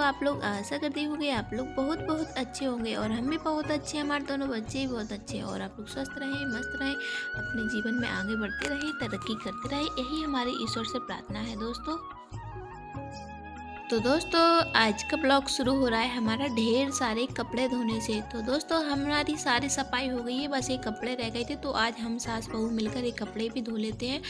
आप लोग आशा करती हूँ कि आप लोग बहुत बहुत अच्छे होंगे और हम भी बहुत अच्छे हैं, हमारे दोनों बच्चे भी बहुत अच्छे हैं और आप लोग स्वस्थ रहें, मस्त रहें, अपने जीवन में आगे बढ़ते रहें, तरक्की करते रहें, यही हमारी ईश्वर से प्रार्थना है दोस्तों। तो दोस्तों आज का ब्लॉग शुरू हो रहा है हमारा ढेर सारे कपड़े धोने से। तो दोस्तों हमारी सारी सफाई हो गई है, बस ये कपड़े रह गए थे, तो आज हम सास बहू मिलकर ये कपड़े भी धो लेते हैं,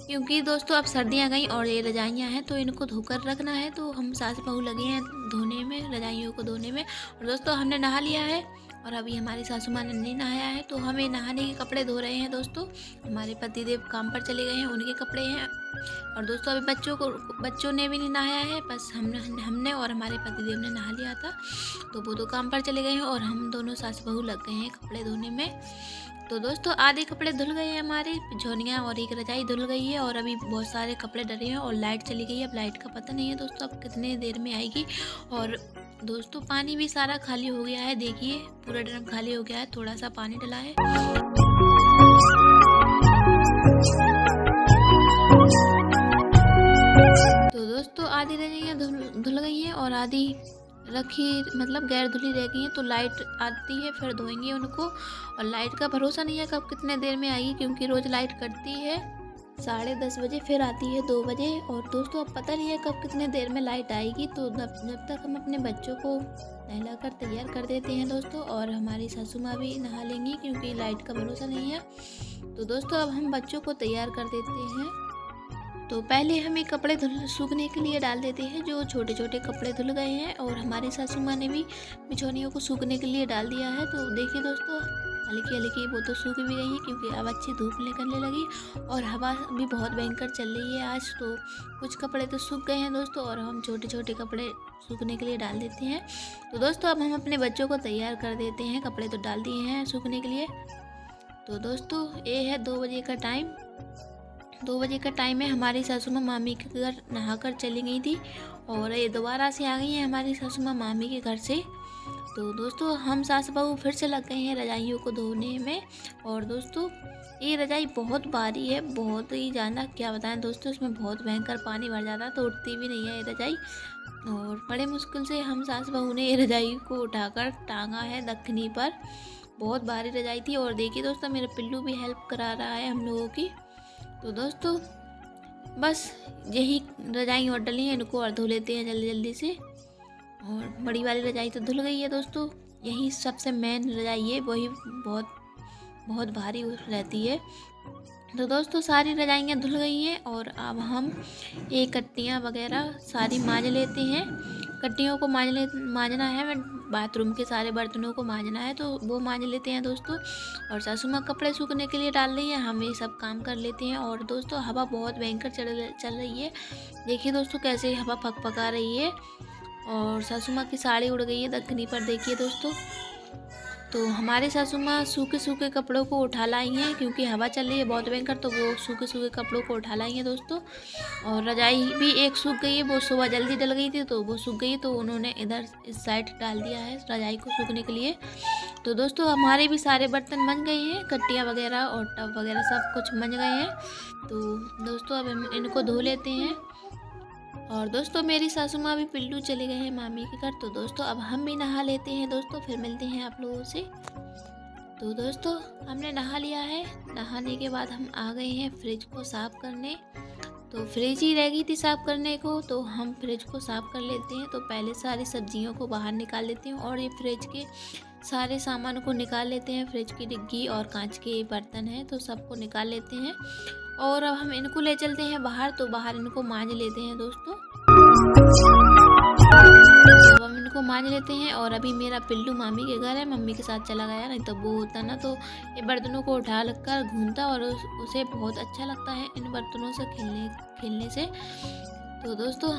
क्योंकि दोस्तों अब सर्दियां गई और ये रजाइयाँ हैं तो इनको धोकर रखना है। तो हम सास बहू लगे हैं धोने में, रजाइयों को धोने में। और दोस्तों हमने नहा लिया है और अभी हमारी सासू माँ ने नहीं नहाया है, तो हम ये नहाने के कपड़े धो रहे हैं दोस्तों। हमारे पतिदेव काम पर चले गए हैं, उनके कपड़े हैं। और दोस्तों अभी बच्चों ने भी नहीं नहाया है, बस हमने और हमारे पतिदेव ने नहा लिया था, तो वो तो काम पर चले गए हैं और हम दोनों सास बहू लग गए हैं कपड़े धोने में। तो दोस्तों आधे कपड़े धुल गए हैं, हमारे झोनियाँ और एक रजाई धुल गई है और अभी बहुत सारे कपड़े डरे हैं और लाइट चली गई है। अब लाइट का पता नहीं है दोस्तों अब कितने देर में आएगी। और दोस्तों पानी भी सारा खाली हो गया है, देखिए पूरा ड्रम खाली हो गया है, थोड़ा सा पानी डला है। तो दोस्तों आधी रजाइयाँ धुल गई हैं और आधी मतलब गैर धुली रह गई हैं, तो लाइट आती है फिर धोएंगे उनको। और लाइट का भरोसा नहीं है कब कितने देर में आएगी, क्योंकि रोज़ लाइट कटती है 10:30 बजे, फिर आती है 2 बजे। और दोस्तों अब पता नहीं है कब कितने देर में लाइट आएगी, तो जब तक हम अपने बच्चों को नहलाकर तैयार कर देते हैं दोस्तों। और हमारी सासू माँ भी नहा लेंगी क्योंकि लाइट का भरोसा नहीं है। तो दोस्तों अब हम बच्चों को तैयार कर देते हैं। तो पहले हम ये कपड़े सूखने के लिए डाल देते हैं, जो छोटे छोटे कपड़े धुल गए हैं। और हमारी सासू माँ ने भी बिछौनियों को सूखने के लिए डाल दिया है। तो देखिए दोस्तों हल्की हल्की वो तो सूख भी गई है, क्योंकि अब अच्छी धूप निकलने लगी और हवा भी बहुत भयंकर चल रही है आज। तो कुछ कपड़े तो सूख गए हैं दोस्तों और हम छोटे छोटे कपड़े सूखने के लिए डाल देते हैं। तो दोस्तों अब हम अपने बच्चों को तैयार कर देते हैं, कपड़े तो डाल दिए हैं सूखने के लिए। तो दोस्तों ये है 2 बजे का टाइम। 2 बजे का टाइम है, हमारी सासू माँ मामी के घर नहाकर चली गई थी और ये दोबारा से आ गई हैं हमारी सासू माँ मामी के घर से। तो दोस्तों हम सास बहू फिर से लग गए हैं रजाइयों को धोने में। और दोस्तों ये रजाई बहुत भारी है, बहुत ही ज़्यादा, क्या बताएं दोस्तों, इसमें बहुत भयंकर पानी भर जाता है, तो उठती भी नहीं है ये रजाई। और बड़े मुश्किल से हम सास बहू ने ये रजाई को उठाकर टांगा है दखनी पर, बहुत भारी रजाई थी। और देखिए दोस्तों मेरा पिल्लू भी हेल्प करा रहा है हम लोगों की। तो दोस्तों बस यही रजाई और डली हैं, इनको और धो लेते हैं जल्दी जल्दी से। और बड़ी वाली रजाई तो धुल गई है दोस्तों, यही सबसे मेन रजाई है, वही बहुत भारी रहती है। तो दोस्तों सारी रजाइयाँ धुल गई हैं और अब हम ये कट्टियाँ वगैरह सारी मांज लेते हैं। कट्टियों को मांजना है, बाथरूम के सारे बर्तनों को मांजना है, तो वो मांज लेते हैं दोस्तों। और सासू माँ कपड़े सूखने के लिए डाल रही है, हम ये सब काम कर लेते हैं। और दोस्तों हवा बहुत भयंकर चल रही है, देखिए दोस्तों कैसे हवा फकफका रही है। और सासू माँ की साड़ी उड़ गई है दखनी पर, देखिए दोस्तों। तो हमारे सासू माँ सूखे सूखे कपड़ों को उठा लाई हैं, क्योंकि हवा चल रही है बहुत भयंकर, तो वो सूखे सूखे कपड़ों को उठा लाई हैं दोस्तों। और रजाई भी एक सूख गई है, वो सुबह जल्दी डल गई थी तो वो सूख गई, तो उन्होंने इधर इस साइड डाल दिया है रजाई को सूखने के लिए। तो दोस्तों हमारे भी सारे बर्तन बन गए हैं, कट्टियाँ वगैरह और टब वगैरह सब कुछ बन गए हैं। तो दोस्तों अब हम इनको धो लेते हैं। और दोस्तों मेरी सासू माँ भी पिल्लू चले गए हैं मामी के घर, तो दोस्तों अब हम भी नहा लेते हैं दोस्तों, फिर मिलते हैं आप लोगों से। तो दोस्तों हमने नहा लिया है, नहाने के बाद हम आ गए हैं फ्रिज को साफ़ करने। तो फ्रिज ही रह गई थी साफ़ करने को, तो हम फ्रिज को साफ़ कर लेते हैं। तो पहले सारी सब्जियों को बाहर निकाल लेते हैं और ये फ्रिज के सारे सामान को निकाल लेते हैं। फ्रिज की डिग्गी और कांच के बर्तन हैं तो सबको निकाल लेते हैं। और अब हम इनको ले चलते हैं बाहर, तो बाहर इनको मांज लेते हैं दोस्तों। तो हम इनको मांज लेते हैं। और अभी मेरा पिल्लू मामी के घर है, मम्मी के साथ चला गया, नहीं तो वो होता ना तो ये बर्तनों को उठा कर घूमता और उसे बहुत अच्छा लगता है इन बर्तनों से खेलने से। तो दोस्तों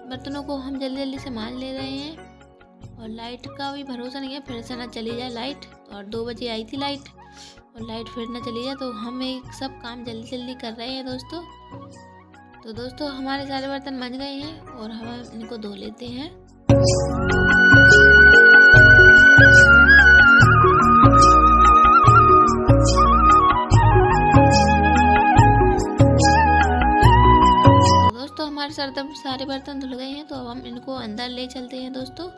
बर्तनों को हम जल्दी जल्दी से मांज ले रहे हैं। और लाइट का भी भरोसा नहीं है, फिर से ना चली जाए लाइट। और 2 बजे आई थी लाइट और लाइट फिर ना चली जाए, तो हम एक सब काम जल्दी जल्दी कर रहे हैं दोस्तों। तो दोस्तों हमारे सारे बर्तन बन गए हैं और हम इनको धो लेते हैं। तो दोस्तों हमारे सारे बर्तन धुल गए हैं, तो अब हम इनको अंदर ले चलते हैं दोस्तों।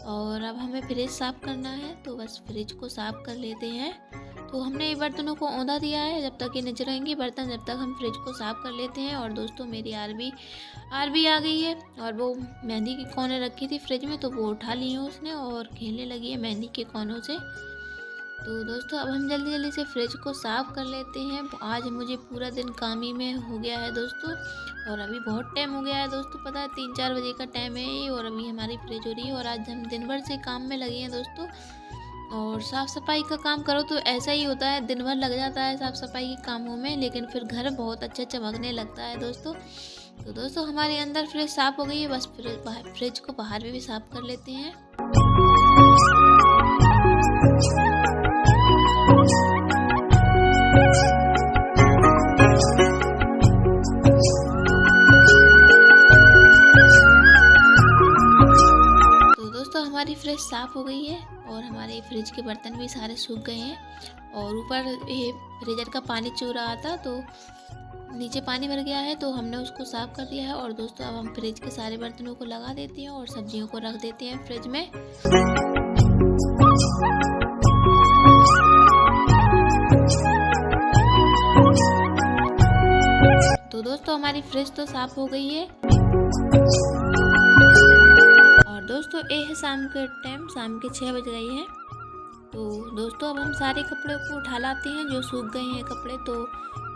और अब हमें फ्रिज साफ़ करना है, तो बस फ्रिज को साफ़ कर लेते हैं। तो हमने ये बर्तनों को औंधा दिया है, जब तक ये नहीं रहेंगे बर्तन जब तक हम फ्रिज को साफ़ कर लेते हैं। और दोस्तों मेरी आरबी आ गई है, और वो मेहंदी की कोने रखी थी फ्रिज में, तो वो उठा ली है उसने और खेलने लगी है मेहंदी के कोनों से। तो दोस्तों अब हम जल्दी जल्दी से फ्रिज को साफ़ कर लेते हैं। आज मुझे पूरा दिन काम ही में हो गया है दोस्तों, और अभी बहुत टाइम हो गया है दोस्तों, पता है 3-4 बजे का टाइम है ये, और अभी हमारी फ्रिज हो रही है। और आज हम दिन भर से काम में लगे हैं दोस्तों। और साफ़ सफाई का काम करो तो ऐसा ही होता है, दिन भर लग जाता है साफ़ सफाई के कामों में, लेकिन फिर घर बहुत अच्छा चमकने लगता है दोस्तों। तो दोस्तों हमारे अंदर फ्रिज साफ़ हो गई है, बस फ्रिज को बाहर में भी साफ़ कर लेते हैं। हमारी फ्रिज साफ़ हो गई है, और हमारे फ्रिज के बर्तन भी सारे सूख गए हैं। और ऊपर ये फ्रीजर का पानी चू रहा था, तो नीचे पानी भर गया है, तो हमने उसको साफ़ कर दिया है। और दोस्तों अब हम फ्रिज के सारे बर्तनों को लगा देते हैं और सब्जियों को रख देते हैं फ्रिज में। तो दोस्तों हमारी फ्रिज तो साफ़ हो गई है। और दोस्तों ये है शाम के टाइम, शाम के 6 बज गई है। तो दोस्तों अब हम सारे कपड़े को उठा लाते हैं, जो सूख गए हैं कपड़े तो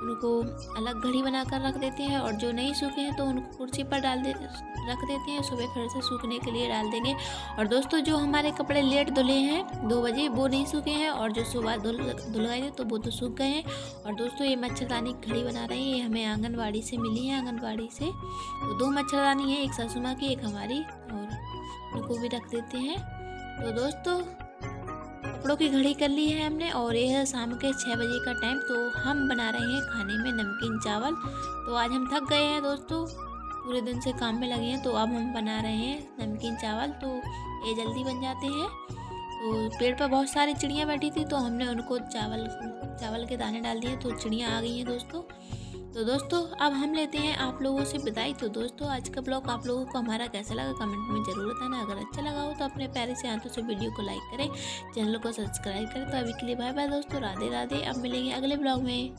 उनको अलग घड़ी बनाकर रख देते हैं, और जो नहीं सूखे हैं तो उनको कुर्सी पर रख देते हैं, सुबह फिर से सूखने के लिए डाल देंगे। और दोस्तों जो हमारे कपड़े लेट धुले हैं 2 बजे, वो नहीं सूखे हैं, और जो सुबह धुल गए थे तो वो तो सूख गए हैं। और दोस्तों ये मच्छरदानी घड़ी बना रहे हैं, ये हमें आंगनबाड़ी से मिली है, आंगनबाड़ी से। तो 2 मच्छरदानी है, एक सासू माँ की एक हमारी, और उनको भी रख देते हैं। तो दोस्तों कपड़ों की घड़ी कर ली है हमने, और ये है शाम के 6 बजे का टाइम। तो हम बना रहे हैं खाने में नमकीन चावल। तो आज हम थक गए हैं दोस्तों, पूरे दिन से काम में लगे हैं, तो अब हम बना रहे हैं नमकीन चावल। तो ये जल्दी बन जाते हैं। तो पेड़ पर बहुत सारी चिड़ियाँ बैठी थी, तो हमने उनको चावल के दाने डाल दिए, तो चिड़ियाँ आ गई हैं दोस्तों। तो दोस्तों अब हम लेते हैं आप लोगों से विदाई। तो दोस्तों आज का ब्लॉग आप लोगों को हमारा कैसा लगा कमेंट में ज़रूर बताना। अगर अच्छा लगा हो तो अपने प्यारे से हाथों से वीडियो को लाइक करें, चैनल को सब्सक्राइब करें। तो अभी के लिए बाय बाय दोस्तों, राधे राधे। अब मिलेंगे अगले ब्लॉग में।